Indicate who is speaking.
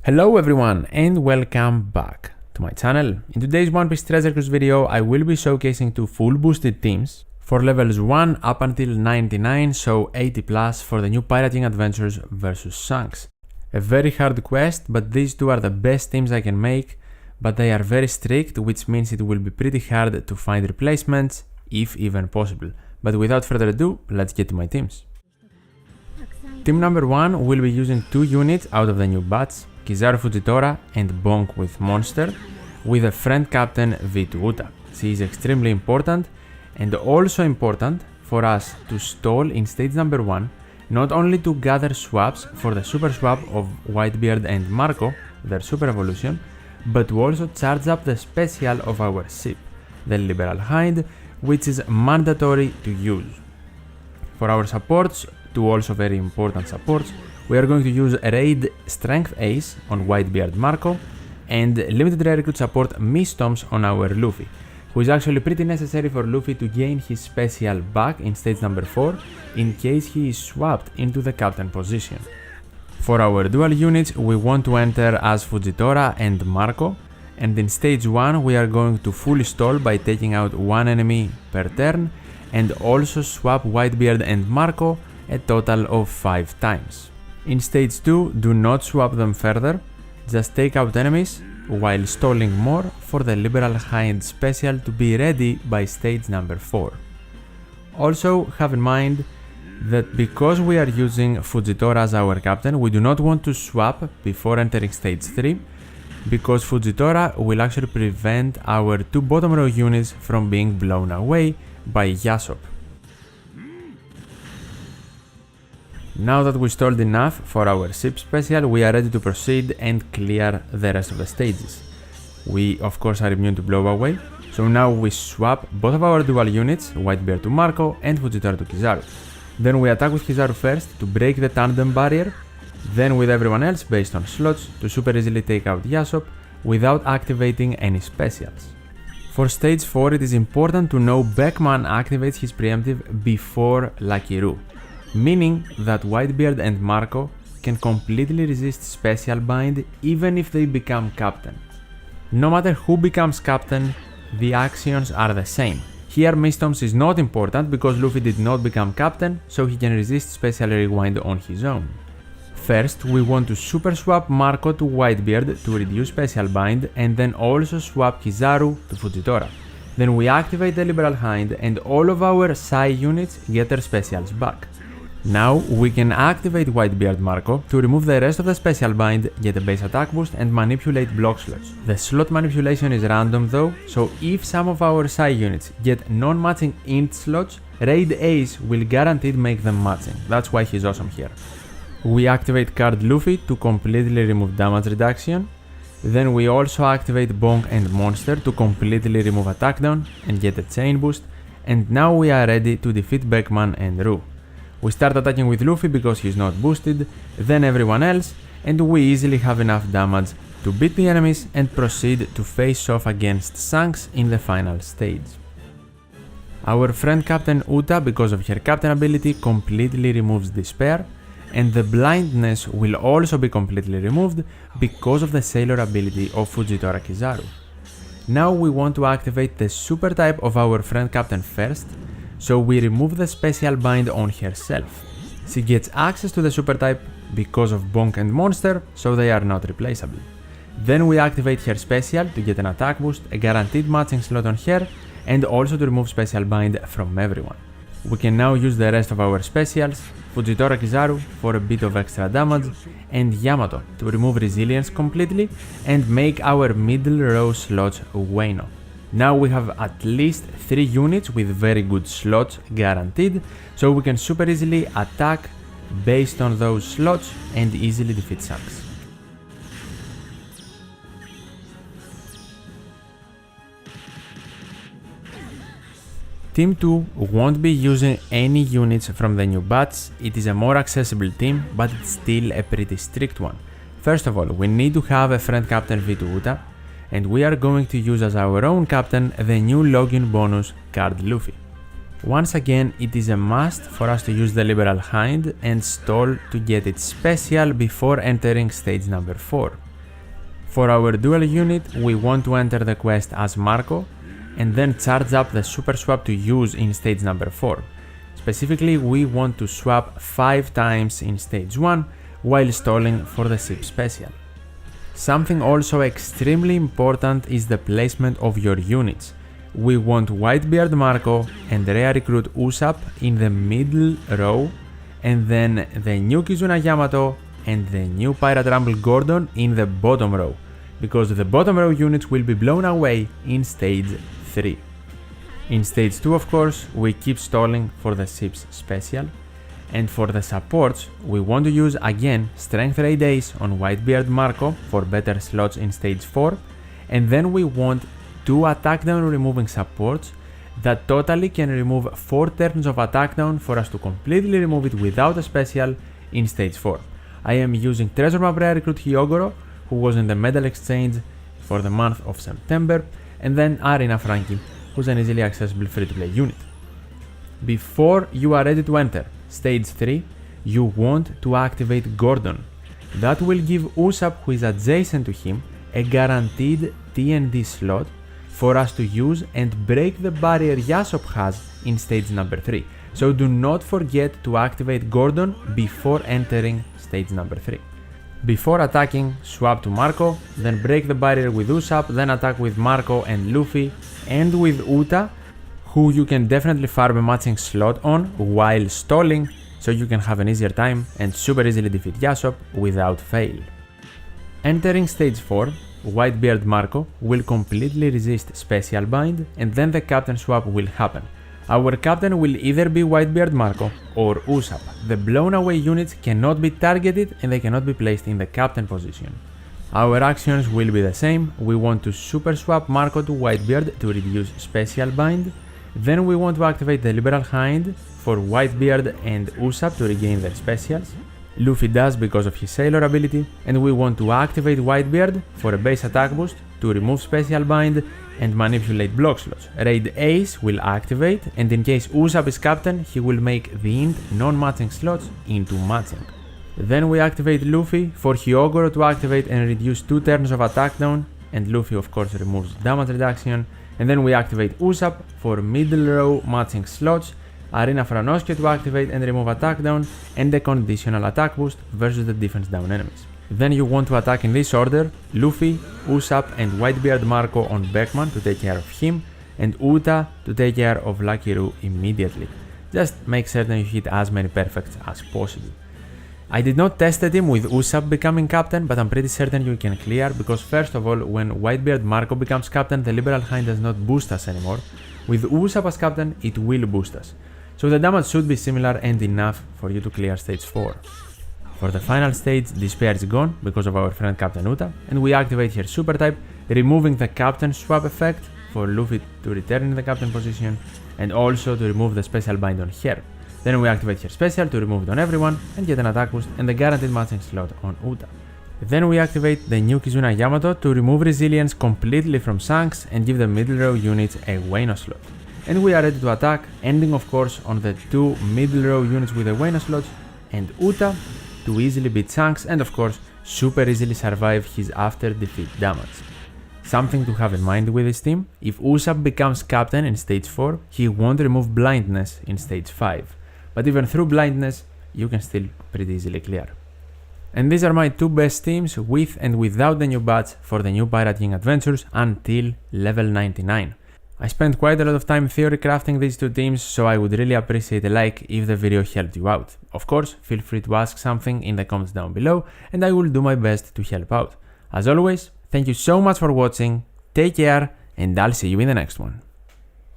Speaker 1: Hello everyone and welcome back to my channel. In today's One Piece Treasure Cruise video, I will be showcasing two full boosted teams for levels 1 up until 99, so 80 plus for the new Pirating Adventures vs Shanks. A very hard quest, but these two are the best teams I can make, but they are very strict, which means it will be pretty hard to find replacements, if even possible. But without further ado, let's get to my teams. Team number 1 will be using two units out of the new batch, Kizaru Fujitora and Bonk with Monster, with a friend captain V2 Uta. She is extremely important and also important for us to stall in stage number 1, not only to gather swaps for the super swap of Whitebeard and Marco, their super evolution, but to also charge up the special of our ship, the Liberal Hind, which is mandatory to use. For our supports, two also very important supports, we are going to use Raid Strength Ace on Whitebeard Marco and Limited Rare Recruit support Mistoms on our Luffy, who is actually pretty necessary for Luffy to gain his special back in stage number 4 in case he is swapped into the captain position. For our dual units, we want to enter as Fujitora and Marco, and in stage 1 we are going to fully stall by taking out one enemy per turn and also swap Whitebeard and Marco a total of 5 times. In stage 2, do not swap them further, just take out enemies while stalling more for the Liberal Hind special to be ready by stage number 4. Also have in mind that because we are using Fujitora as our captain, we do not want to swap before entering stage 3, because Fujitora will actually prevent our two bottom row units from being blown away by Yasop. Now that we stalled enough for our ship special, we are ready to proceed and clear the rest of the stages. We of course are immune to blow away, so now we swap both of our dual units, Whitebeard to Marco and Fujitora to Kizaru. Then we attack with Kizaru first to break the tandem barrier, then with everyone else based on slots to super easily take out Yasop without activating any specials. For stage 4 it is important to know Beckman activates his preemptive before Lucky Roo, meaning that Whitebeard and Marco can completely resist special bind even if they become captain. No matter who becomes captain, the actions are the same. Here Mistoms is not important because Luffy did not become captain, so he can resist special rewind on his own. First, we want to super swap Marco to Whitebeard to reduce special bind and then also swap Kizaru to Fujitora. Then we activate the Liberal Hind and all of our Sai units get their specials back. Now we can activate Whitebeard Marco to remove the rest of the special bind, get a base attack boost and manipulate block slots. The slot manipulation is random though, so if some of our Sai units get non-matching int slots, Raid Ace will guaranteed make them matching. That's why he's awesome here. We activate card Luffy to completely remove damage reduction. Then we also activate Bonk and Monster to completely remove attack down and get a chain boost. And now we are ready to defeat Beckman and Roo. We start attacking with Luffy because he's not boosted, then everyone else, and we easily have enough damage to beat the enemies and proceed to face off against Shanks in the final stage. Our friend Captain Uta, because of her captain ability, completely removes despair, and the blindness will also be completely removed because of the sailor ability of Fujitora Kizaru. Now we want to activate the super type of our friend Captain first, so we remove the special bind on herself. She gets access to the super type because of Bonk and Monster, so they are not replaceable. Then we activate her special to get an attack boost, a guaranteed matching slot on her, and also to remove special bind from everyone. We can now use the rest of our specials, Fujitora Kizaru for a bit of extra damage, and Yamato to remove resilience completely and make our middle row slots Wano. Now we have at least 3 units with very good slots guaranteed, so we can super easily attack based on those slots and easily defeat Shanks. Team 2 won't be using any units from the new batch. It is a more accessible team, but it's still a pretty strict one. First of all, we need to have a friend captain V2 Uta, and we are going to use as our own captain the new login bonus card Luffy. Once again, it is a must for us to use the Liberal Hind and stall to get its special before entering stage number 4. For our duel unit, we want to enter the quest as Marco and then charge up the super swap to use in stage number 4. Specifically, we want to swap 5 times in stage 1 while stalling for the ship special. Something also extremely important is the placement of your units. We want Whitebeard Marco and Rare Recruit Usopp in the middle row, and then the new Kizuna Yamato and the new Pirate Rumble Gordon in the bottom row, because the bottom row units will be blown away in stage 3. In stage 2, of course, we keep stalling for the ship's special, and for the supports, we want to use again Strength Raid Ace on Whitebeard Marco for better slots in stage 4, and then we want 2 attack down removing supports that totally can remove 4 turns of attack down for us to completely remove it without a special in stage 4. I am using Treasure Map Rare Recruit Hyogoro, who was in the medal exchange for the month of September, and then Arena Frankie, who's an easily accessible free-to-play unit. Before you are ready to enter stage 3, you want to activate Gordon. That will give Usopp, who is adjacent to him, a guaranteed TND slot for us to use and break the barrier Yasop has in stage number 3. So do not forget to activate Gordon before entering stage number 3. Before attacking, swap to Marco, then break the barrier with Usopp, then attack with Marco and Luffy, and with Uta, who you can definitely farm a matching slot on while stalling, so you can have an easier time and super easily defeat Yasop without fail. Entering stage 4, Whitebeard Marco will completely resist Special Bind, and then the captain swap will happen. Our captain will either be Whitebeard Marco or Usopp. The blown away units cannot be targeted and they cannot be placed in the captain position. Our actions will be the same. We want to super swap Marco to Whitebeard to reduce Special Bind. Then we want to activate the Liberal Hind for Whitebeard and Usopp to regain their specials. Luffy does because of his Sailor ability, and we want to activate Whitebeard for a base attack boost to remove Special Bind and manipulate block slots. Raid Ace will activate, and in case Usopp is captain, he will make the int non-matching slots into matching. Then we activate Luffy for Hyogoro to activate and reduce 2 turns of attack down, and Luffy of course removes damage reduction. And then we activate Usopp for middle row matching slots, Arena Franosuke to activate and remove attack down, and a conditional attack boost versus the defense down enemies. Then you want to attack in this order: Luffy, Usopp and Whitebeard Marco on Beckman to take care of him, and Uta to take care of Lucky Roo immediately. Just make certain you hit as many perfects as possible. I did not test the team with Usopp becoming captain, but I'm pretty certain you can clear, because first of all, when Whitebeard Marco becomes captain, the Liberal Hind does not boost us anymore. With Usopp as captain, it will boost us. So the damage should be similar and enough for you to clear stage 4. For the final stage, Despair is gone because of our friend Captain Uta, and we activate her super type, removing the captain swap effect for Luffy to return in the captain position, and also to remove the special bind on her. Then we activate her special to remove it on everyone and get an attack boost and the guaranteed matching slot on Uta. Then we activate the new Kizuna Yamato to remove resilience completely from Shanks and give the middle row units a Wano slot. And we are ready to attack, ending of course on the 2 middle row units with the Wano slots and Uta to easily beat Shanks and of course super easily survive his after defeat damage. Something to have in mind with this team: if Usopp becomes captain in stage 4, he won't remove blindness in stage 5. But even through blindness, you can still pretty easily clear. And these are my 2 best teams with and without the new badge for the new Pirate King adventures until level 99. I spent quite a lot of time theory crafting these 2 teams, so I would really appreciate a like if the video helped you out. Of course, feel free to ask something in the comments down below and I will do my best to help out. As always, thank you so much for watching, take care, and I'll see you in the next one.